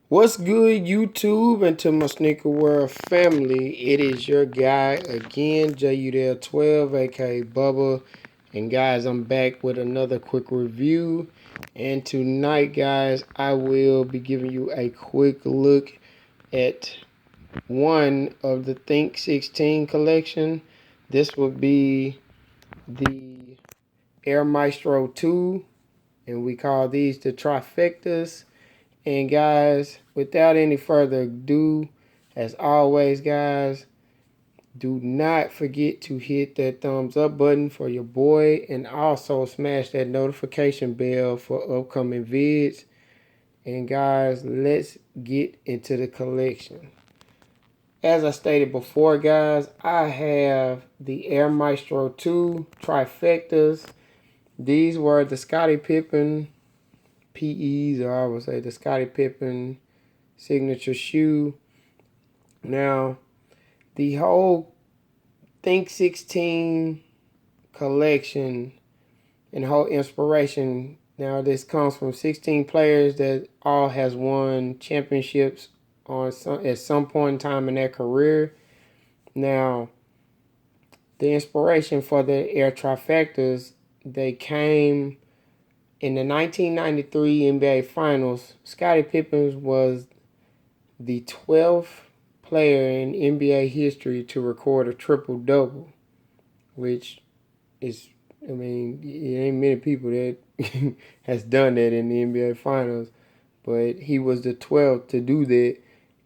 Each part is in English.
What's good, YouTube, and to my Sneaker World family? It is your guy again, Udell 12, aka Bubba. And guys, I'm back with another quick review. And tonight, guys, I will be giving you a quick look at one of the Think 16 collection. This will be the Air Maestro 2, and we call these the Trifectas. And guys, without any further ado, as always, guys, do not forget to hit that thumbs up button for your boy, and also smash that notification bell for upcoming vids. And guys, let's get into the collection. As I stated before, guys, I have the Air Maestro 2 Trifectas. These were the Scottie Pippen PEs, or I would say the Scottie Pippen signature shoe. Now, the whole Think 16 collection and whole inspiration, now this comes from 16 players that all has won championships at some point in time in their career. Now, the inspiration for the Air Trifectas, they came in the 1993 NBA Finals. Scottie Pippen was the 12th player in NBA history to record a triple-double, which is, I mean, it ain't many people that has done that in the NBA Finals, but he was the 12th to do that.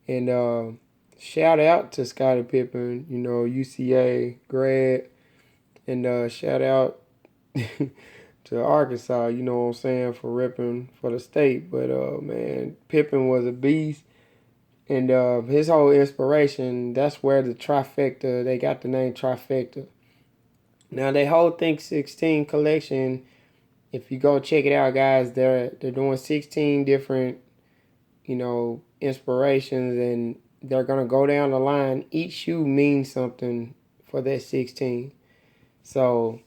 And shout out to Scottie Pippen, you know, UCA grad, and shout out to Arkansas, you know what I'm saying, for repping for the state. But man, Pippen was a beast. And his whole inspiration, that's where the Trifecta, they got the name Trifecta. Now, they whole Think 16 collection, if you go check it out, guys, they're doing 16 different, you know, inspirations, and they're going to go down the line. Each shoe means something for that 16. So,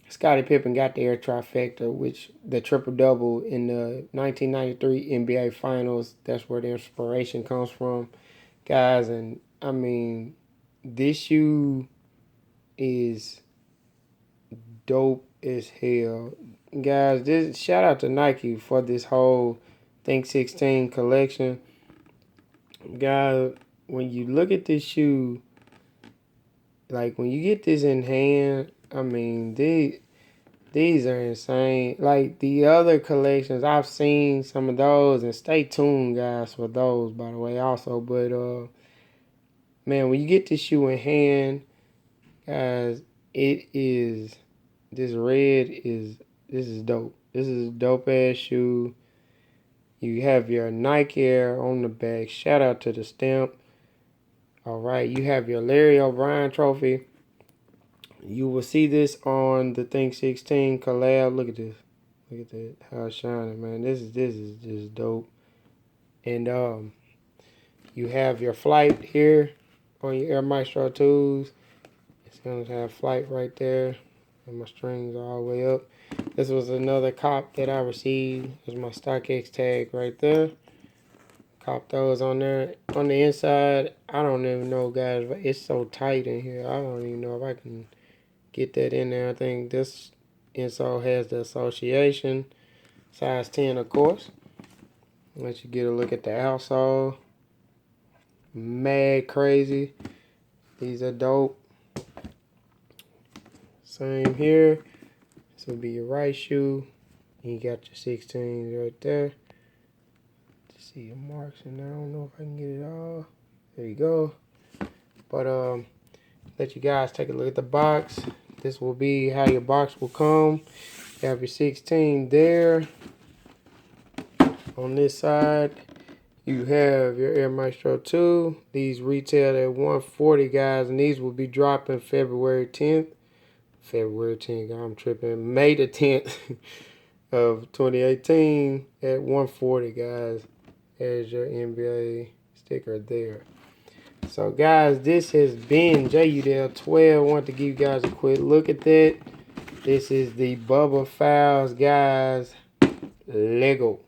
Scottie Pippen got the Air Trifecta, which the triple-double in the 1993 NBA Finals. That's where the inspiration comes from, guys. And, I mean, this shoe is dope as hell. Guys, shout out to Nike for this whole Think 16 collection. Guys, when you look at this shoe, like when you get this in hand, I mean, these are insane. Like the other collections, I've seen some of those, and stay tuned, guys, for those, by the way, also. But man, when you get this shoe in hand, guys, this is dope. This is a dope ass shoe. You have your Nike Air on the back. Shout out to the stamp. All right, you have your Larry O'Brien trophy. You will see this on the Think 16 collab. Look at this. Look at that. How it's shining, man. This is just dope. And you have your flight here on your Air Maestro 2s. It's going to have flight right there. And my strings all the way up. This was another cop that I received. There's my StockX tag right there. Cop those on there. On the inside, I don't even know, guys. But it's so tight in here. I don't even know if I can get that in there. I think this insole has the association. Size 10, of course. Let you get a look at the outsole. Mad crazy. These are dope. Same here. This will be your right shoe. You got your 16s right there. See your marks in there. I don't know if I can get it all. There you go. But let you guys take a look at the box. This will be how your box will come. You have your 16 there. On this side, you have your Air Maestro 2. These retail at $140, guys, and these will be dropping February 10th. February 10th, I'm tripping. May the 10th of 2018 at $140, guys. There's your NBA sticker there. So, guys, this has been Udell 12. I want to give you guys a quick look at that. This is the Bubba Fouls, guys. Lego.